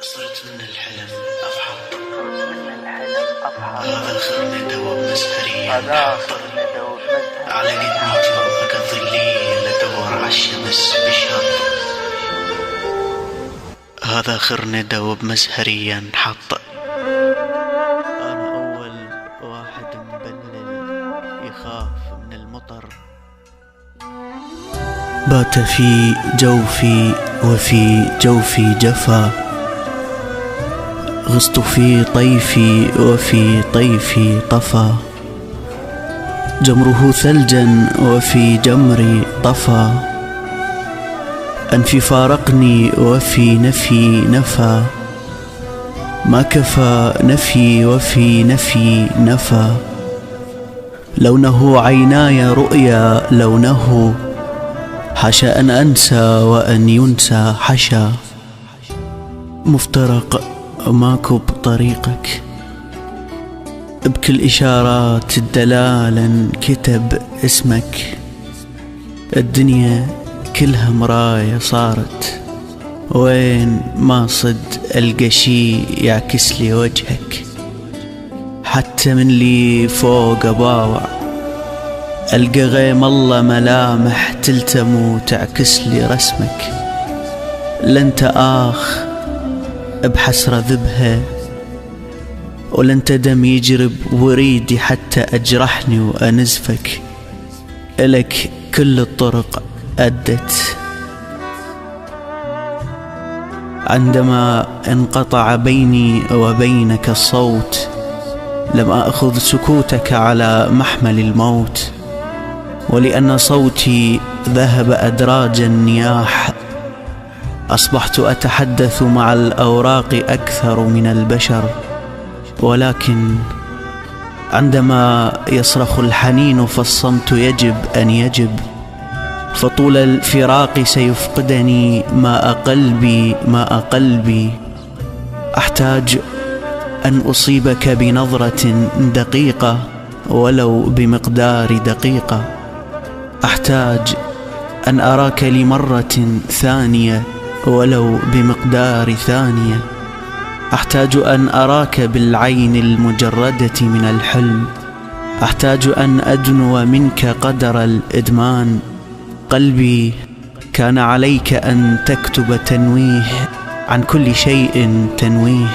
صرت من الحلم أفحط هذا خرني دوب مسهري على قدمي توفك ظلي لدور عالشمس بشط. هذا خرني دوب مسهريا حط. أنا أول واحد مبلل يخاف من المطر. بات في جوفي وفي جوفي جفا. غصت في طيفي وفي طيفي طفا. جمره ثلجا وفي جمري طفا. أنفي فارقني وفي نفي نفى. ما كفى نفي وفي نفي نفى. لونه عيناي رؤيا لونه. حشا أن أنسى وأن ينسى حشا. مفترق ماكو بطريقك. بكل إشارات الدلالة كتب اسمك. الدنيا كلها مراية صارت. وين ما صد ألقى شي يعكس لي وجهك. حتى من لي فوق باوع ألقى غيم الله ملامح تلتم وتعكس لي رسمك. لنت آخ بحسرة ذبها. ولنت دم يجرب وريدي حتى أجرحني وأنزفك. إلك كل الطرق أدت. عندما انقطع بيني وبينك الصوت لم أخذ سكوتك على محمل الموت. ولأن صوتي ذهب أدراج النياح أصبحت أتحدث مع الأوراق أكثر من البشر. ولكن عندما يصرخ الحنين فالصمت يجب أن يجب. فطول الفراق سيفقدني ماء قلبي ماء قلبي. أحتاج أن أصيبك بنظرة دقيقة ولو بمقدار دقيقة. أحتاج أن أراك لمرة ثانية ولو بمقدار ثانية. أحتاج أن أراك بالعين المجردة من الحلم. أحتاج أن أدنو منك قدر الإدمان. قلبي كان عليك أن تكتب تنويه عن كل شيء تنويه.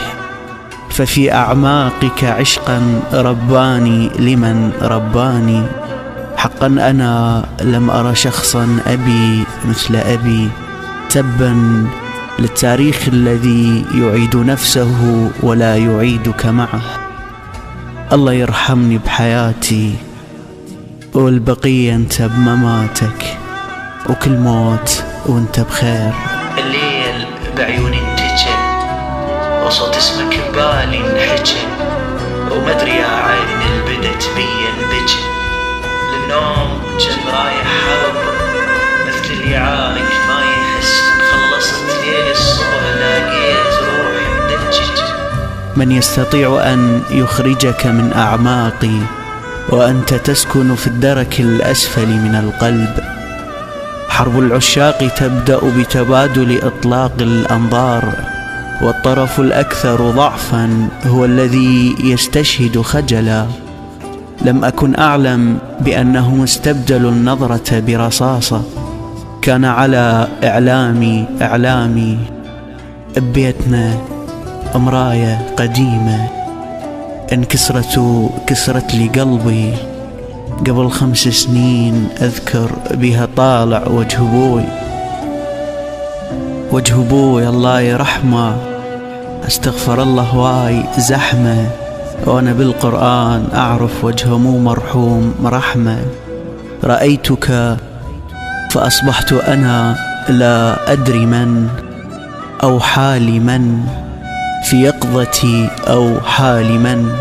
ففي أعماقك عشقا رباني لمن رباني. حقا أنا لم أرى شخصا أبي مثل أبي. تبا للتاريخ الذي يعيد نفسه ولا يعيدك معه. الله يرحمني بحياتي والبقية انت بمماتك. وكل موت وانت بخير. الليل بعيوني انتجى وصوت اسمك ببالي انحجى. ومدري يا عين البدت بي البجى. للنوم جن رايح حرب مثل اللي عارك ما يحس. خلصت ليل الصبح لاقيت روحي مدجج. من يستطيع أن يخرجك من أعماقي وأنت تسكن في الدرك الأسفل من القلب؟ حرب العشاق تبدأ بتبادل إطلاق الأنظار. والطرف الأكثر ضعفا هو الذي يستشهد خجلا. لم أكن أعلم بأنهم استبدلوا النظرة برصاصة. كان على إعلامي بيتنا مراية قديمة كسرت لي قلبي قبل 5 سنين. أذكر بها طالع وجه بوي الله يرحمه. استغفر الله واي زحمة. وأنا بالقرآن أعرف وجهه مو مرحوم رحمة. رأيتك فأصبحت أنا لا أدري من أو حال من. في يقظتي أو حال من.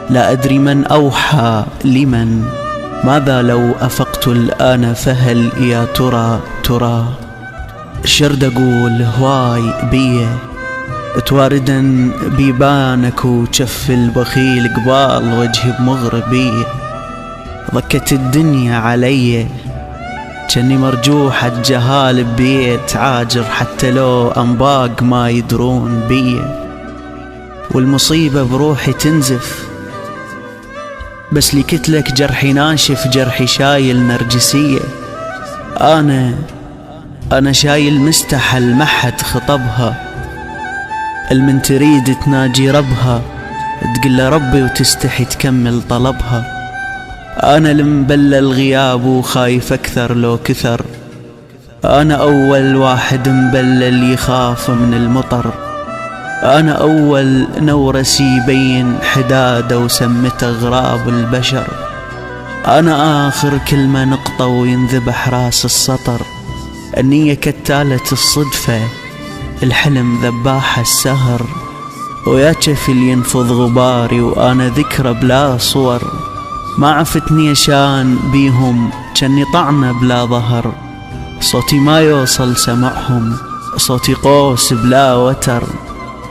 لا أدري من أوحى لمن. ماذا لو أفقت الآن فهل يا ترى شرد أقول هواي بيه. تواردا بيبانك وشف البخيل قبال وجهي بمغربية. ضكت الدنيا علي جني مرجوح الجهال ببيت عاجر، حتى لو أنباق ما يدرون بيه، والمصيبة بروحي تنزف، بس لي كتلك جرحي ناشف، جرحي شايل نرجسية. أنا شايل مستحل محد خطبها، المن تريد تناجي ربها تقول له ربي وتستحي تكمل طلبها. أنا المبلى الغياب وخايف أكثر لو كثر، أنا أول واحد مبلل يخاف من المطر، أنا أول نورس يبين حداده وسمته غراب البشر، أنا آخر كلمة نقطة وينذبح راس السطر، النية كتالة الصدفة، الحلم ذباح السهر، ويا كفل ينفض غباري وأنا ذكرى بلا صور، ما عفتني شان بيهم جني طعنة بلا ظهر، صوتي ما يوصل سمعهم، صوتي قوس بلا وتر،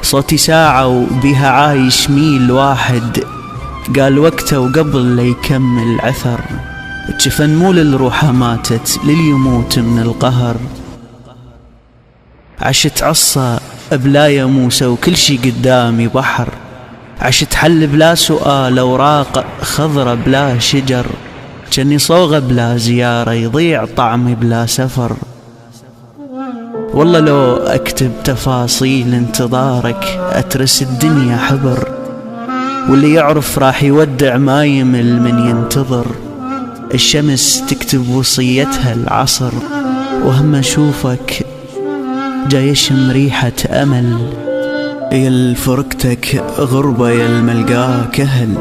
صوتي ساعة وبيها عايش ميل واحد، قال وقته وقبل ليكمل عثر، جفن مو للروحة ماتت لليموت من القهر، عشت عصا بلا موسى وكل شي قدامي بحر، عشت حل بلا سؤال أوراق خضرة بلا شجر، جني صوغة بلا زيارة يضيع طعمي بلا سفر، والله لو أكتب تفاصيل انتظارك أترس الدنيا حبر، واللي يعرف راح يودع ما يمل من ينتظر، الشمس تكتب وصيتها العصر، وهم أشوفك جاي أشم ريحة أمل، يا فرقتك غربة يا الملقاك أهل،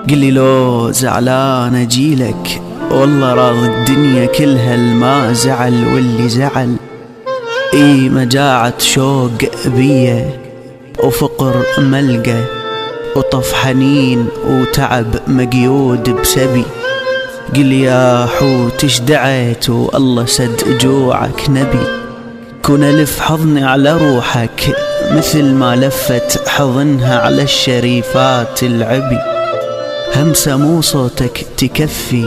قلي لو زعلان أجيلك، والله راضي الدنيا كلها الما زعل واللي زعل، مجاعة شوق بيه وفقر ملقى وطف حنين وتعب مقيود بسبي، قل يا حوت اش دعيت والله سد جوعك نبي، كون ألف حضني على روحك مثل ما لفت حضنها على الشريفات العبي، همسة مو صوتك تكفي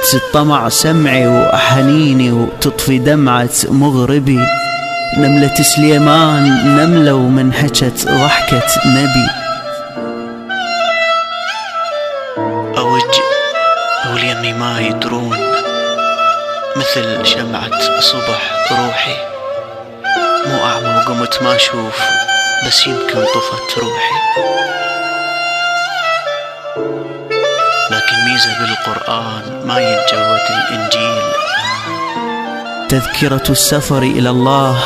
تسد طمع سمعي وحنيني وتطفي دمعة مغربي، نملة سليمان نملة ومن حكت ضحكة نبي، واليمي ما يدرون مثل شمعة صبح روحي، مو أعمى وقمت ما أشوف بس يمكن طفت روحي، لكن ميزة بالقرآن ما يتجود الإنجيل، تذكرة السفر إلى الله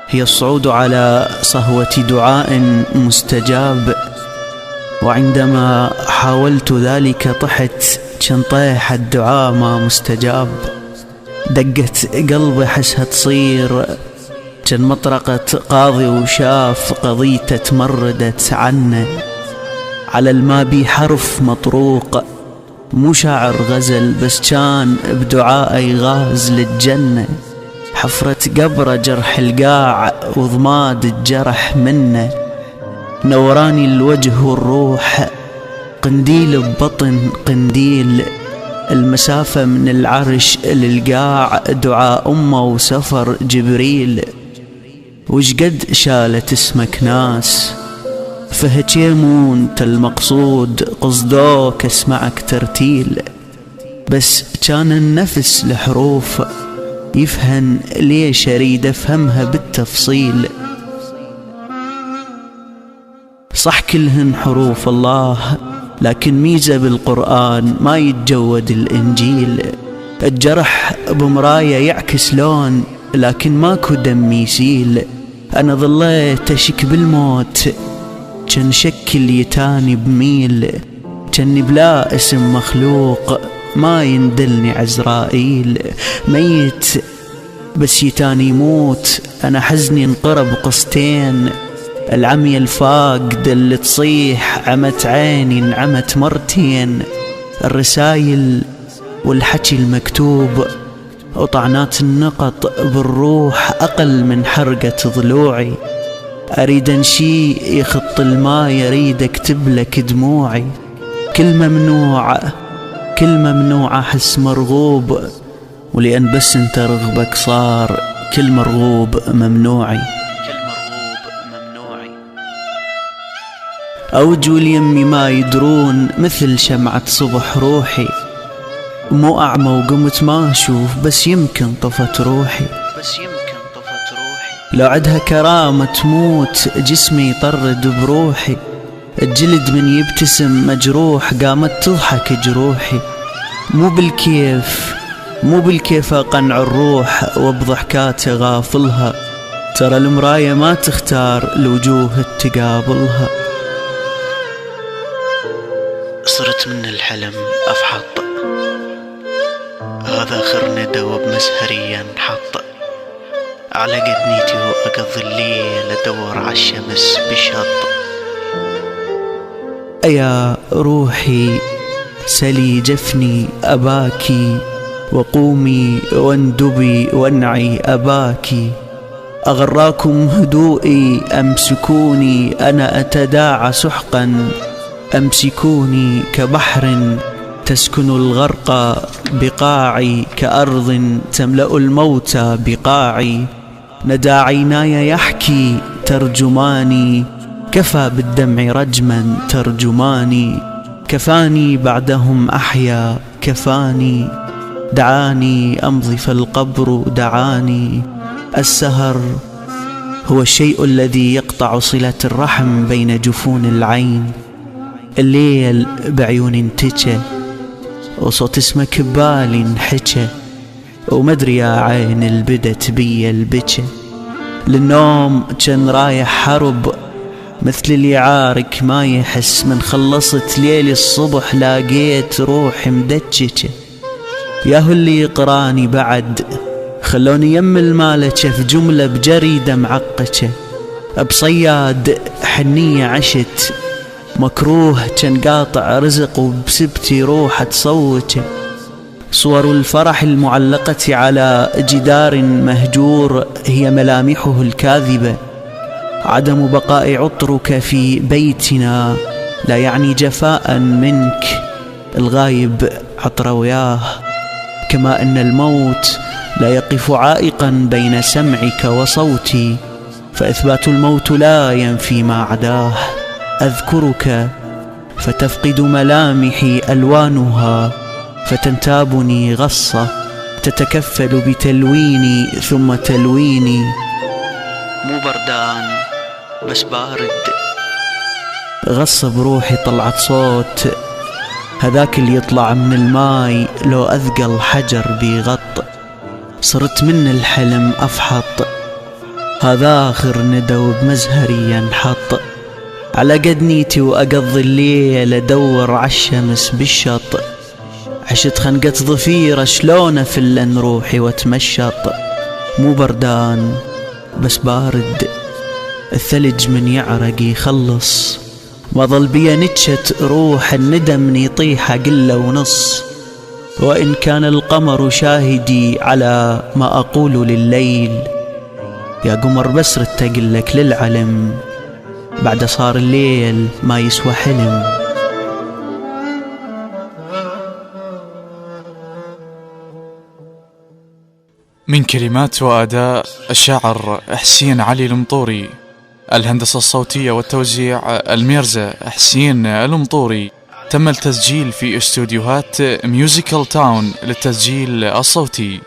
هي الصعود على صهوة دعاء مستجاب، وعندما حاولت ذلك طحت شنطيح الدعاء ما مستجاب، دقت قلبي حسها تصير كان مطرقة قاضي وشاف قضيته تمردت عنه، على الما بي حرف مطروق مو شاعر غزل بس كان بدعائي غاز للجنة، حفرة قبره جرح القاع وضماد الجرح منه، نوراني الوجه والروح قنديل ببطن قنديل، المسافة من العرش للقاع دعاء أمه وسفر جبريل، وش قد شالت اسمك ناس فهجيمو انت المقصود قصدوك اسمعك ترتيل، بس كان النفس لحروف يفهم ليش اريد افهمها بالتفصيل، صح كلهن حروف الله لكن ميزة بالقرآن ما يتجود الإنجيل، الجرح بمراية يعكس لون لكن ماكو دم يسيل، أنا ظليت أشك بالموت كان شكل يتاني بميل، كاني بلا اسم مخلوق ما يندلني عزرائيل، ميت بس يتاني يموت، أنا حزني انقرب قسطين، العمية الفاقدة اللي تصيح عمت عيني انعمت مرتين، الرسايل والحكي المكتوب وطعنات النقط بالروح أقل من حرقة ضلوعي، أريد أنشي يخط الماء يريد أكتب لك دموعي، كل ممنوع كل ممنوع أحس مرغوب، ولأن بس انت رغبك صار كل مرغوب ممنوعي. أوجوا اليمي ما يدرون مثل شمعة صبح روحي، مو أعمى وقمت ما أشوف بس يمكن طفت روحي. لو عدها كرامة تموت جسمي يطرد بروحي، الجلد من يبتسم مجروح قامت تضحك جروحي. مو بالكيف أقنع الروح وبضحكات غافلها، ترى المراية ما تختار الوجوه تقابلها. صرت من الحلم أفحط، هذا آخر ندى وبمسهري ينحط، على قد نيتي وأقضي الليل أدور عالشمس بشط. أيا روحي سلي جفني أباكي، وقومي واندبي وانعي أباكي. أغراكم هدوئي أمسكوني، أنا أتداعى سحقا أمسكوني. كبحر تسكن الغرق بقاعي، كأرض تملأ الموتى بقاعي. ندى عيناي يحكي ترجماني، كفى بالدمع رجما ترجماني. كفاني بعدهم أحيا كفاني، دعاني أمضي فالقبر دعاني. السهر هو الشيء الذي يقطع صلة الرحم بين جفون العين. الليل بعيون انتجى وصوت اسمك ببالي انحجى، ومدري يا عين البدت بي البجى. للنوم كان رايح حرب مثل اللي يعارك ما يحس، من خلصت ليلي الصبح لاقيت روحي مدججة. ياهو اللي يقراني بعد خلوني يم المالكة في جملة بجريدة معقشة. بصياد حنية عشت مكروه كان قاطع رزق، وبسبتي روح تصوتي. صور الفرح المعلقة على جدار مهجور هي ملامحه الكاذبة. عدم بقاء عطرك في بيتنا لا يعني جفاء منك، الغايب عطر وياه. كما أن الموت لا يقف عائقا بين سمعك وصوتي، فإثبات الموت لا ينفي ما عداه. أذكرك فتفقد ملامحي ألوانها، فتنتابني غصة تتكفل بتلويني ثم تلويني. مو بردان بس بارد، غص بروحي طلعت صوت، هذاك اللي يطلع من الماي لو أثقل حجر بيغط. صرت من الحلم أفحط، هذا آخر ندى وبمزهري ينحط. على قد نيتي وأقضي الليل أدور عالشمس بالشط. عشت خنقة ضفيرة شلون أفلن روحي واتمشط. مو بردان بس بارد، الثلج من يعرق يخلص. ما ظل بيا نتشت روح الندم يطيح قلة ونص. وإن كان القمر شاهدي على ما أقول لليل، يا قمر بس ردت أقلك للعلم بعد صار الليل ما يسوى حلم. من كلمات وأداء الشاعر حسين علي المطوري، الهندسة الصوتية والتوزيع الميرزا حسين المطوري. تم التسجيل في استوديوهات ميوزيكال تاون للتسجيل الصوتي.